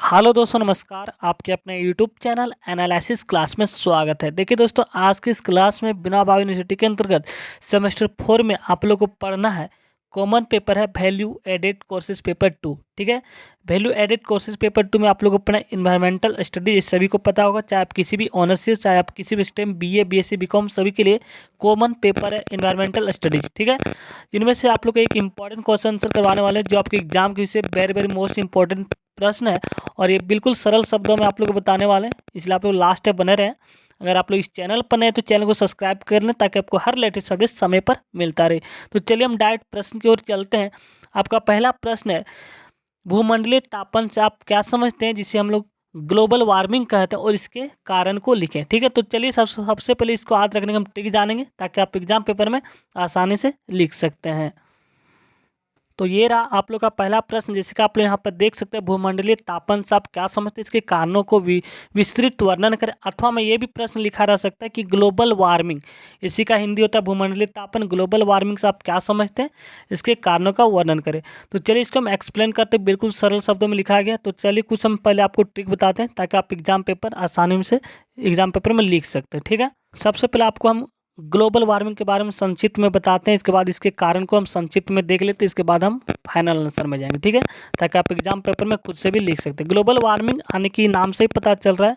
Hello दोस्तों, नमस्कार। आपके अपने यूट्यूब चैनल एनालिसिस क्लास में स्वागत है। देखिए दोस्तों, आज की इस क्लास में बिना भाव यूनिवर्सिटी के अंतर्गत सेमेस्टर 4 में आप लोगों को पढ़ना है। कॉमन पेपर है वैल्यू एडेड कोर्सेज पेपर 2। ठीक है, वैल्यू एडेड कोर्सेज पेपर 2 में आप लोगों को पढ़ना इन्वायरमेंटल स्टडीज। सभी को पता होगा, चाहे आप किसी भी ऑनर्स से, चाहे आप किसी भी स्ट्रीम बीए बीएससी बीकॉम, सभी के लिए कॉमन पेपर है इन्वायरमेंटल स्टडीज। ठीक है, जिनमें से आप लोग को एक इंपॉर्टेंट क्वेश्चन आंसर करवाने वाले हैं, जो आपके एग्जाम के विषय वेरी वेरी मोस्ट इंपॉर्टेंट प्रश्न है। और ये बिल्कुल सरल शब्दों में आप लोग को बताने वाले हैं, इसलिए आप लोग लास्ट तक बने रहें। अगर आप लोग इस चैनल पर नए हैं तो चैनल को सब्सक्राइब कर लें, ताकि आपको हर लेटेस्ट अपडेट समय पर मिलता रहे। तो चलिए हम डायरेक्ट प्रश्न की ओर चलते हैं। आपका पहला प्रश्न है, भूमंडलीय तापन से आप क्या समझते हैं, जिसे हम लोग ग्लोबल वार्मिंग कहते हैं, और इसके कारण को लिखें। ठीक है, तो चलिए सबसे पहले इसको याद रखने का हम ट्रिक जानेंगे, ताकि आप एग्जाम पेपर में आसानी से लिख सकते हैं। तो ये रहा आप लोग का पहला प्रश्न, जिसका आप लोग यहाँ पर देख सकते हैं, भूमंडलीय तापन से आप क्या समझते हैं, इसके कारणों को विस्तृत वर्णन करें। अथवा में ये भी प्रश्न लिखा रह सकता है कि ग्लोबल वार्मिंग, इसी का हिंदी होता है भूमंडलीय तापन। ग्लोबल वार्मिंग से आप क्या समझते हैं, इसके कारणों का वर्णन करें। तो चलिए इसको हम एक्सप्लेन करते हैं, बिल्कुल सरल शब्दों में लिखा गया। तो चलिए कुछ हम पहले आपको ट्रिक बताते हैं, ताकि आप एग्जाम पेपर आसानी से एग्जाम पेपर में लिख सकते हैं। ठीक है, सबसे पहले आपको हम ग्लोबल वार्मिंग के बारे में संक्षिप्त में बताते हैं, इसके बाद इसके कारण को हम संक्षिप्त में देख लेते हैं, इसके बाद हम फाइनल आंसर में जाएंगे। ठीक है, ताकि आप एग्जाम पेपर में खुद से भी लिख सकते हैं। ग्लोबल वार्मिंग आने की नाम से ही पता चल रहा है,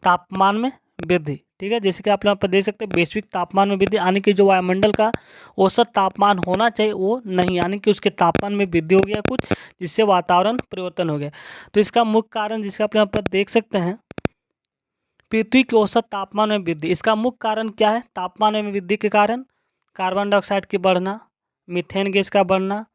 तापमान में वृद्धि। ठीक है, जैसे कि आप यहाँ पर देख सकते हैं, वैश्विक तापमान में वृद्धि, यानी कि जो वायुमंडल का औसत तापमान होना चाहिए वो नहीं, यानी कि उसके तापमान में वृद्धि हो गया कुछ, जिससे वातावरण परिवर्तन हो गया। तो इसका मुख्य कारण, जिसका आप यहाँ पर देख सकते हैं, पृथ्वी के औसत तापमान में वृद्धि। इसका मुख्य कारण क्या है? तापमान में वृद्धि के कारण कार्बन डाइऑक्साइड की बढ़ना, मीथेन गैस का बढ़ना,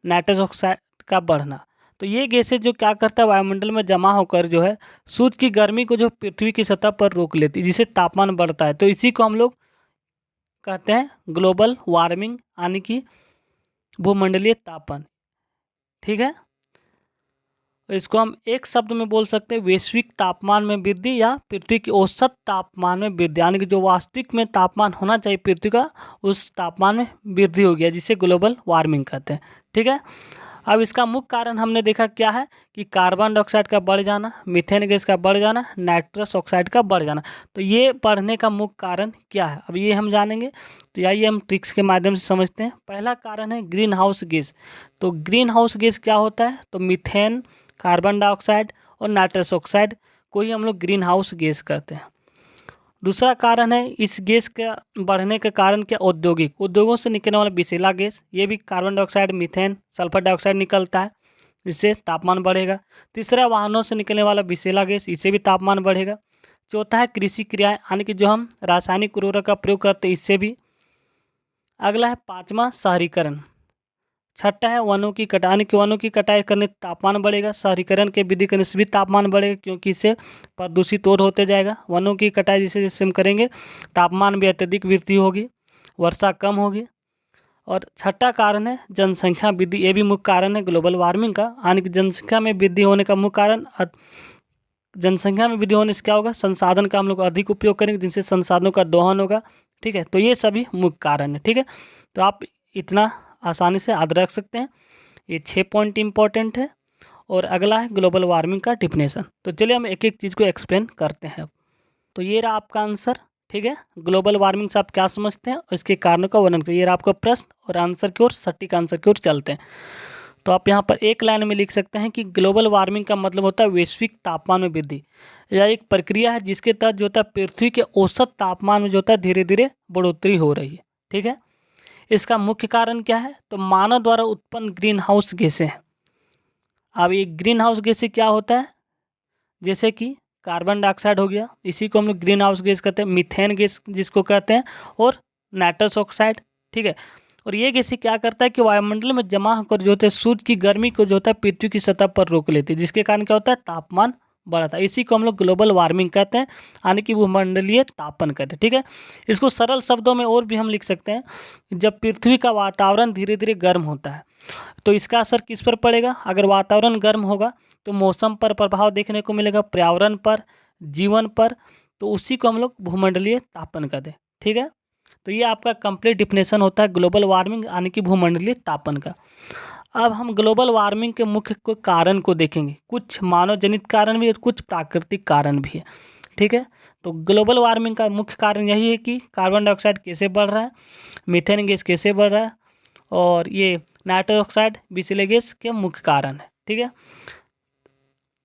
नाइट्रस ऑक्साइड का बढ़ना। तो ये गैसें जो क्या करता है, वायुमंडल में जमा होकर जो है सूर्य की गर्मी को जो पृथ्वी की सतह पर रोक लेती है, जिससे तापमान बढ़ता है। तो इसी को हम लोग कहते हैं ग्लोबल वार्मिंग, यानी कि भूमंडलीय तापन। ठीक है, इसको हम एक शब्द में बोल सकते हैं, वैश्विक तापमान में वृद्धि या पृथ्वी की औसत तापमान में वृद्धि, यानी कि जो वास्तविक में तापमान होना चाहिए पृथ्वी का, उस तापमान में वृद्धि हो गया, जिसे ग्लोबल वार्मिंग कहते हैं। ठीक है, अब इसका मुख्य कारण हमने देखा क्या है, कि कार्बन डाइऑक्साइड का बढ़ जाना, मीथेन गैस का बढ़ जाना, नाइट्रस ऑक्साइड का बढ़ जाना। तो ये बढ़ने का मुख्य कारण क्या है, अब ये हम जानेंगे। तो आइए हम ट्रिक्स के माध्यम से समझते हैं। पहला कारण है ग्रीन हाउस गैस। तो ग्रीन हाउस गैस क्या होता है? तो मीथेन, कार्बन डाइऑक्साइड और नाइट्रस ऑक्साइड को ही हम लोग ग्रीन हाउस गैस कहते हैं। दूसरा कारण है इस गैस का बढ़ने के कारण क्या? औद्योगिक उद्योगों से निकलने वाला विषैला गैस, ये भी carbon dioxide, methane, sulphur dioxide निकलता है, इससे तापमान बढ़ेगा। तीसरा, वाहनों से निकलने वाला विषैला गैस, इससे भी तापमान बढ़ेगा। चौथा है कृषि क्रियाएं, यानी कि जो हम रासायनिक उर्वरक का प्रयोग करते हैं, इससे भी। अगला है पाँचवा, शहरीकरण। छठा है वनों की कटाई, यानी कि वनों की कटाई करने से तापमान बढ़ेगा। शहरीकरण के वृद्धि करने से भी तापमान बढ़ेगा, क्योंकि इससे प्रदूषित और होते जाएगा। वनों की कटाई जैसे जैसे हम करेंगे, तापमान में अत्यधिक वृद्धि होगी, वर्षा कम होगी। और छठा कारण है जनसंख्या वृद्धि, ये भी मुख्य कारण है ग्लोबल वार्मिंग का, यानी कि जनसंख्या में वृद्धि होने का मुख्य कारण। जनसंख्या में वृद्धि होने से क्या होगा? संसाधन का हम लोग अधिक उपयोग करेंगे, जिनसे संसाधनों का दोहन होगा। ठीक है, तो ये सभी मुख्य कारण है। ठीक है, तो आप इतना आसानी से याद रख सकते हैं। ये 6 पॉइंट इंपॉर्टेंट है। और अगला है ग्लोबल वार्मिंग का डिफिनेशन। तो चलिए हम एक एक चीज़ को एक्सप्लेन करते हैं। तो ये रहा आपका आंसर। ठीक है, ग्लोबल वार्मिंग से आप क्या समझते हैं और इसके कारणों का वर्णन करिए। ये रहा आपका प्रश्न, और आंसर की ओर, सटीक आंसर की ओर चलते हैं। तो आप यहाँ पर एक लाइन में लिख सकते हैं कि ग्लोबल वार्मिंग का मतलब होता है वैश्विक तापमान में वृद्धि। यह एक प्रक्रिया है जिसके तहत जो होता है पृथ्वी के औसत तापमान में जो होता है धीरे धीरे बढ़ोतरी हो रही है। ठीक है, इसका मुख्य कारण क्या है? तो मानव द्वारा उत्पन्न ग्रीन हाउस गैसें हैं। अब ये ग्रीन हाउस गैसें क्या होता है? जैसे कि कार्बन डाइऑक्साइड हो गया, इसी को हम लोग ग्रीन हाउस गैस कहते हैं। मीथेन गैस जिसको कहते हैं, और नाइट्रस ऑक्साइड। ठीक है, और ये गैस क्या करता है कि वायुमंडल में जमा होकर जो होता है सूर्य की गर्मी को जो होता है पृथ्वी की सतह पर रोक लेती है, जिसके कारण क्या होता है? तापमान बढ़ता है। इसी को हम लोग ग्लोबल वार्मिंग कहते हैं, यानी कि भूमंडलीय तापन कहते हैं। ठीक है, इसको सरल शब्दों में और भी हम लिख सकते हैं, जब पृथ्वी का वातावरण धीरे धीरे गर्म होता है, तो इसका असर किस पर पड़ेगा? अगर वातावरण गर्म होगा तो मौसम पर प्रभाव देखने को मिलेगा, पर्यावरण पर, जीवन पर। तो उसी को हम लोग भूमंडलीय तापन कहते हैं। ठीक है, तो ये आपका कंप्लीट डिफिनेशन होता है ग्लोबल वार्मिंग, यानी कि भूमंडलीय तापन का। अब हम ग्लोबल वार्मिंग के मुख्य कारण को देखेंगे। कुछ मानव जनित कारण भी और कुछ प्राकृतिक कारण भी है। ठीक है, तो ग्लोबल वार्मिंग का मुख्य कारण यही है कि कार्बन डाइऑक्साइड कैसे बढ़ रहा है, मीथेन गैस कैसे बढ़ रहा है, और ये नाइट्रस ऑक्साइड विषैले गैस के मुख्य कारण है। ठीक है,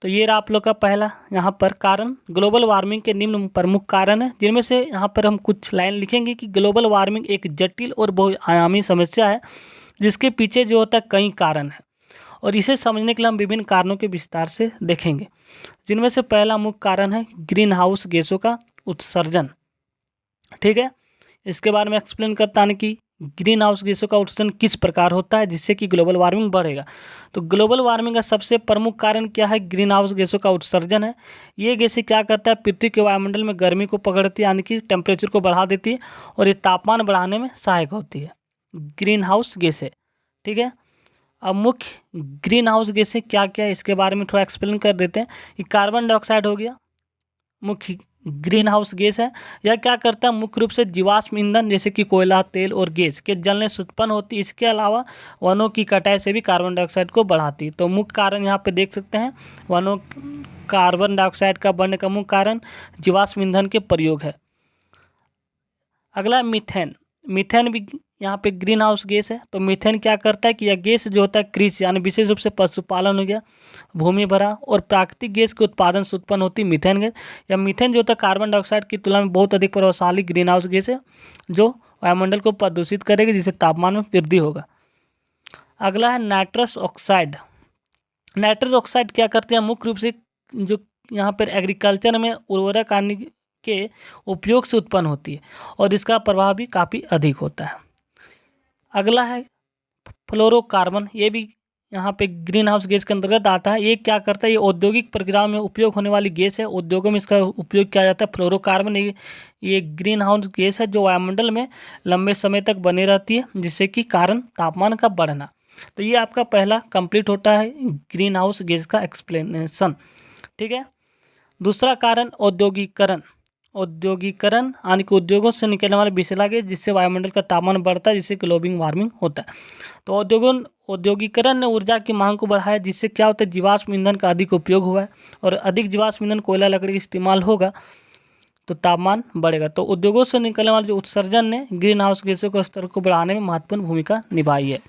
तो ये रहा आप लोग का पहला यहाँ पर कारण। ग्लोबल वार्मिंग के निम्न प्रमुख कारण है, जिनमें से यहाँ पर हम कुछ लाइन लिखेंगे कि ग्लोबल वार्मिंग एक जटिल और बहुआयामी समस्या है जिसके पीछे जो होता है कई कारण है, और इसे समझने के लिए हम विभिन्न कारणों के विस्तार से देखेंगे, जिनमें से पहला मुख्य कारण है ग्रीन हाउस गैसों का उत्सर्जन। ठीक है, इसके बारे में एक्सप्लेन करता है कि ग्रीन हाउस गैसों का उत्सर्जन किस प्रकार होता है जिससे कि ग्लोबल वार्मिंग बढ़ेगा। तो ग्लोबल वार्मिंग का सबसे प्रमुख कारण क्या है, ग्रीन हाउस गैसों का उत्सर्जन है। ये गैसें क्या करता है, पृथ्वी के वायुमंडल में गर्मी को पकड़ती है, यानी कि टेम्परेचर को बढ़ा देती है, और ये तापमान बढ़ाने में सहायक होती है, ग्रीन हाउस गैसें। ठीक है, अब मुख्य ग्रीन हाउस गैसें क्या क्या है इसके बारे में थोड़ा एक्सप्लेन कर देते हैं। कि कार्बन डाइऑक्साइड हो गया मुख्य ग्रीन हाउस गैस है। यह क्या करता है, मुख्य रूप से जीवाश्म ईंधन जैसे कि कोयला, तेल और गैस के जलने से उत्पन्न होती है। इसके अलावा वनों की कटाई से भी कार्बन डाइऑक्साइड को बढ़ाती है। तो मुख्य कारण यहाँ पे देख सकते हैं, वनों कार्बन डाइऑक्साइड का बढ़ने का मुख्य कारण जीवाश्म ईंधन के प्रयोग है। अगला मीथेन। मीथेन भी यहाँ पे ग्रीन हाउस गैस है। तो मीथेन क्या करता है कि यह गैस जो होता है कृषि यानी विशेष रूप से पशुपालन हो गया, भूमि भरा और प्राकृतिक गैस के उत्पादन से उत्पन्न होती है मीथेन गैस। या मीथेन जो होता है कार्बन डाइऑक्साइड की तुलना में बहुत अधिक प्रभावशाली ग्रीन हाउस गैस है जो वायुमंडल को प्रदूषित करेगी, जिससे तापमान में वृद्धि होगा। अगला है नाइट्रस ऑक्साइड। नाइट्रस ऑक्साइड क्या करते हैं, मुख्य रूप से जो यहाँ पर एग्रीकल्चर में उर्वरक आने के उपयोग से उत्पन्न होती है, और इसका प्रभाव भी काफ़ी अधिक होता है। अगला है फ्लोरोकार्बन। ये भी यहाँ पे ग्रीन हाउस गैस के अंतर्गत आता है। ये क्या करता है, ये औद्योगिक प्रक्रियाओं में उपयोग होने वाली गैस है। उद्योगों में इसका उपयोग किया जाता है। फ्लोरोकार्बन ये ग्रीन हाउस गैस है जो वायुमंडल में लंबे समय तक बनी रहती है, जिससे कि कारण तापमान का बढ़ना। तो ये आपका पहला कंप्लीट होता है ग्रीन हाउस गैस का एक्सप्लेनेशन। ठीक है, दूसरा कारण औद्योगिकरण। औद्योगिकरण यानी कि उद्योगों से निकलने वाले विषैला गैस जिससे वायुमंडल का तापमान बढ़ता है, जिससे ग्लोबल वार्मिंग होता है। तो औद्योगिकरण ने ऊर्जा की मांग को बढ़ाया, जिससे क्या होता है, जीवाश्म ईंधन का अधिक उपयोग हुआ है, और अधिक जीवाश्म ईंधन कोयला लकड़ी का इस्तेमाल होगा तो तापमान बढ़ेगा। तो उद्योगों से निकलने वाले जो उत्सर्जन ने ग्रीन हाउस गैसों के स्तर को बढ़ाने में महत्वपूर्ण भूमिका निभाई है।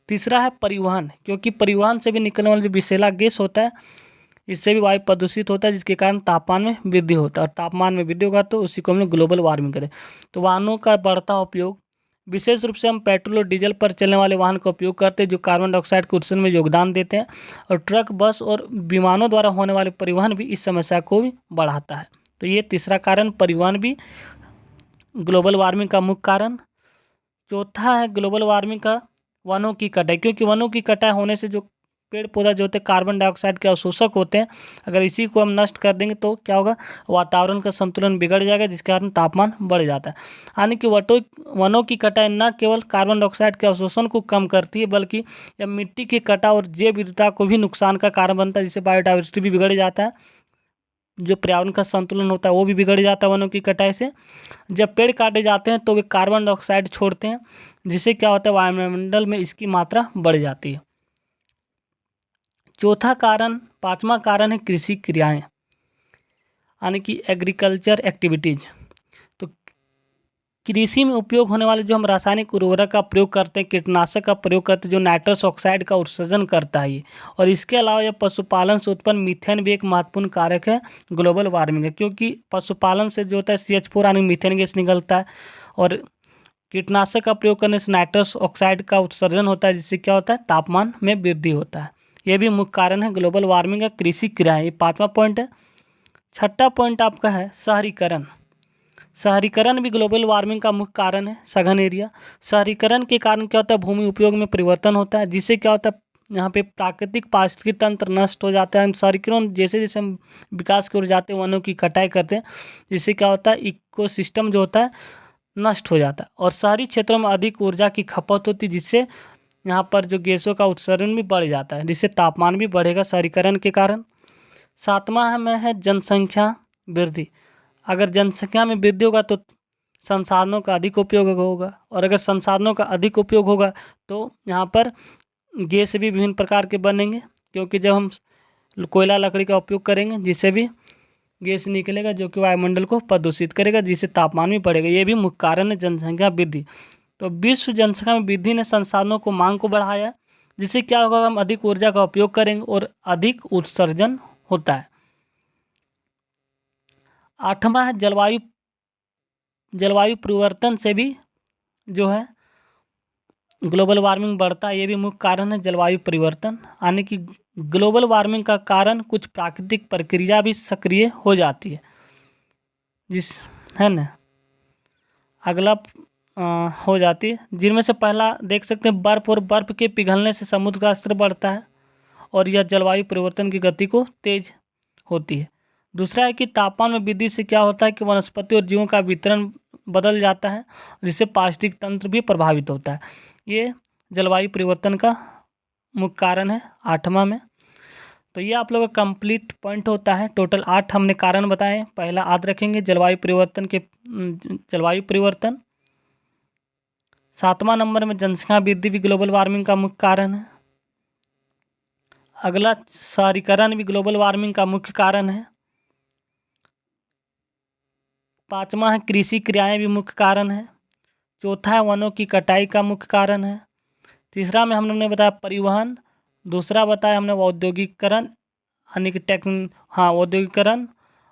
तीसरा है परिवहन, क्योंकि परिवहन से भी निकलने वाला जो विषैला गैस होता है, इससे भी वायु प्रदूषित होता है, जिसके कारण तापमान में वृद्धि होता है, और तापमान में वृद्धि होगा तो उसी को हम लोग ग्लोबल वार्मिंग करें। तो वाहनों का बढ़ता उपयोग, विशेष रूप से हम पेट्रोल और डीजल पर चलने वाले वाहन का उपयोग करते हैं जो कार्बन डाइऑक्साइड के उत्सर्जन में योगदान देते हैं, और ट्रक, बस और विमानों द्वारा होने वाले परिवहन भी इस समस्या को भी बढ़ाता है। तो ये तीसरा कारण, परिवहन भी ग्लोबल वार्मिंग का मुख्य कारण। चौथा है ग्लोबल वार्मिंग का वनों की कटाई, क्योंकि वनों की कटाई होने से जो पेड़ पौधा जो होते हैं कार्बन डाइऑक्साइड के अवशोषक होते हैं, अगर इसी को हम नष्ट कर देंगे तो क्या होगा, वातावरण का संतुलन बिगड़ जाएगा, जिसके कारण तापमान बढ़ जाता है। यानी कि वनों की कटाई न केवल कार्बन डाइऑक्साइड के अवशोषण को कम करती है, बल्कि यह मिट्टी के कटाव और जैव विविधता को भी नुकसान का कारण बनता है, जिससे बायोडाइवर्सिटी भी बिगड़ जाता है, जो पर्यावरण का संतुलन होता है वो भी बिगड़ जाता है वनों की कटाई से। जब पेड़ काटे जाते हैं तो वे कार्बन डाइऑक्साइड छोड़ते हैं, जिससे क्या होता है, वायुमंडल में इसकी मात्रा बढ़ जाती है। पांचवा कारण है कृषि क्रियाएं, यानी कि एग्रीकल्चर एक्टिविटीज। तो कृषि में उपयोग होने वाले जो हम रासायनिक उर्वरक का प्रयोग करते हैं, कीटनाशक का प्रयोग करते हैं, जो नाइट्रस ऑक्साइड का उत्सर्जन करता है ये, और इसके अलावा यह पशुपालन से उत्पन्न मीथेन भी एक महत्वपूर्ण कारक है ग्लोबल वार्मिंग है, क्योंकि पशुपालन से जो होता है CH4 यानी मीथेन गैस निकलता है, और कीटनाशक का प्रयोग करने से नाइट्रस ऑक्साइड का उत्सर्जन होता है, जिससे क्या होता है, तापमान में वृद्धि होता है। यह भी मुख्य कारण है ग्लोबल वार्मिंग का कृषि क्रियाएं। ये पांचवा पॉइंट है। छठा पॉइंट आपका है शहरीकरण। शहरीकरण भी ग्लोबल वार्मिंग का मुख्य कारण है। सघन एरिया, शहरीकरण के कारण क्या होता है, भूमि उपयोग में परिवर्तन होता है, जिससे क्या होता है, यहाँ पे प्राकृतिक पारिस्थितिकी तंत्र नष्ट हो जाता है। शहरीकरण जैसे जैसे हम विकास की ओर जाते हैं, वनों की कटाई करते हैं, जिससे क्या होता है, इकोसिस्टम जो होता है नष्ट हो जाता है, और शहरी क्षेत्रों में अधिक ऊर्जा की खपत होती है, जिससे यहाँ पर जो गैसों का उत्सर्जन भी बढ़ जाता है, जिससे तापमान भी बढ़ेगा शहरीकरण के कारण। सातवां में है जनसंख्या वृद्धि। अगर जनसंख्या में वृद्धि होगा तो संसाधनों का अधिक उपयोग होगा, और अगर संसाधनों का अधिक उपयोग होगा तो यहाँ पर गैस भी विभिन्न प्रकार के बनेंगे, क्योंकि जब हम कोयला लकड़ी का उपयोग करेंगे जिससे भी गैस निकलेगा जो कि वायुमंडल को प्रदूषित करेगा, जिससे तापमान भी बढ़ेगा। ये भी मुख्य कारण है जनसंख्या वृद्धि। तो विश्व जनसंख्या में वृद्धि ने संसाधनों को मांग को बढ़ाया, जिससे क्या होगा, हम अधिक ऊर्जा का उपयोग करेंगे और अधिक उत्सर्जन होता है। 8वां है जलवायु परिवर्तन से भी जो है ग्लोबल वार्मिंग बढ़ता है। ये भी मुख्य कारण है जलवायु परिवर्तन आने की। ग्लोबल वार्मिंग का कारण कुछ प्राकृतिक प्रक्रिया भी सक्रिय हो जाती है, जिस है ना अगला हो जाती है, जिनमें से पहला देख सकते हैं बर्फ, और बर्फ के पिघलने से समुद्र का स्तर बढ़ता है और यह जलवायु परिवर्तन की गति को तेज होती है। दूसरा है कि तापमान में वृद्धि से क्या होता है कि वनस्पति और जीवों का वितरण बदल जाता है, जिससे पारिस्थितिक तंत्र भी प्रभावित होता है। ये जलवायु परिवर्तन का मुख्य कारण है 8वां में। तो ये आप लोगों का कंप्लीट पॉइंट होता है। टोटल 8 हमने कारण बताए। पहला याद रखेंगे जलवायु परिवर्तन। 7वां नंबर में जनसंख्या वृद्धि भी ग्लोबल वार्मिंग का मुख्य कारण है। अगला शहरीकरण भी ग्लोबल वार्मिंग का मुख्य कारण है। 5वां है कृषि क्रियाएं भी मुख्य कारण है। चौथा है वनों की कटाई का मुख्य कारण है। तीसरा में हमने बताया परिवहन। दूसरा बताया हमने औद्योगिकरण यानी कि औद्योगिकरण।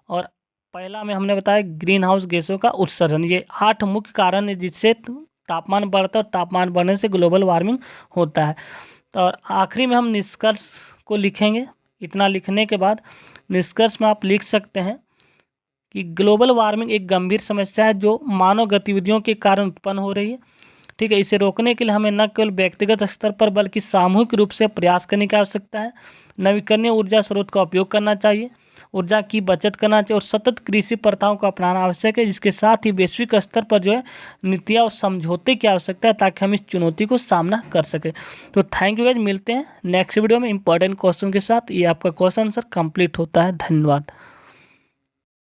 और पहला में हमने बताया ग्रीन हाउस गैसों का उत्सर्जन। ये 8 मुख्य कारण है जिससे तापमान बढ़ता है, और तापमान बढ़ने से ग्लोबल वार्मिंग होता है। और आखिरी में हम निष्कर्ष को लिखेंगे। इतना लिखने के बाद निष्कर्ष में आप लिख सकते हैं कि ग्लोबल वार्मिंग एक गंभीर समस्या है जो मानव गतिविधियों के कारण उत्पन्न हो रही है। ठीक है, इसे रोकने के लिए हमें न केवल व्यक्तिगत स्तर पर बल्कि सामूहिक रूप से प्रयास करने की आवश्यकता है। नवीकरणीय ऊर्जा स्रोत का उपयोग करना चाहिए, ऊर्जा की बचत करना चाहिए और सतत कृषि प्रथाओं को अपनाना आवश्यक है। जिसके साथ ही वैश्विक स्तर पर जो है नीतियाँ और समझौते की आवश्यकता है ताकि हम इस चुनौती को सामना कर सकें। तो थैंक यू गाइस, मिलते हैं नेक्स्ट वीडियो में इंपॉर्टेंट क्वेश्चन के साथ। ये आपका क्वेश्चन आंसर कंप्लीट होता है। धन्यवाद।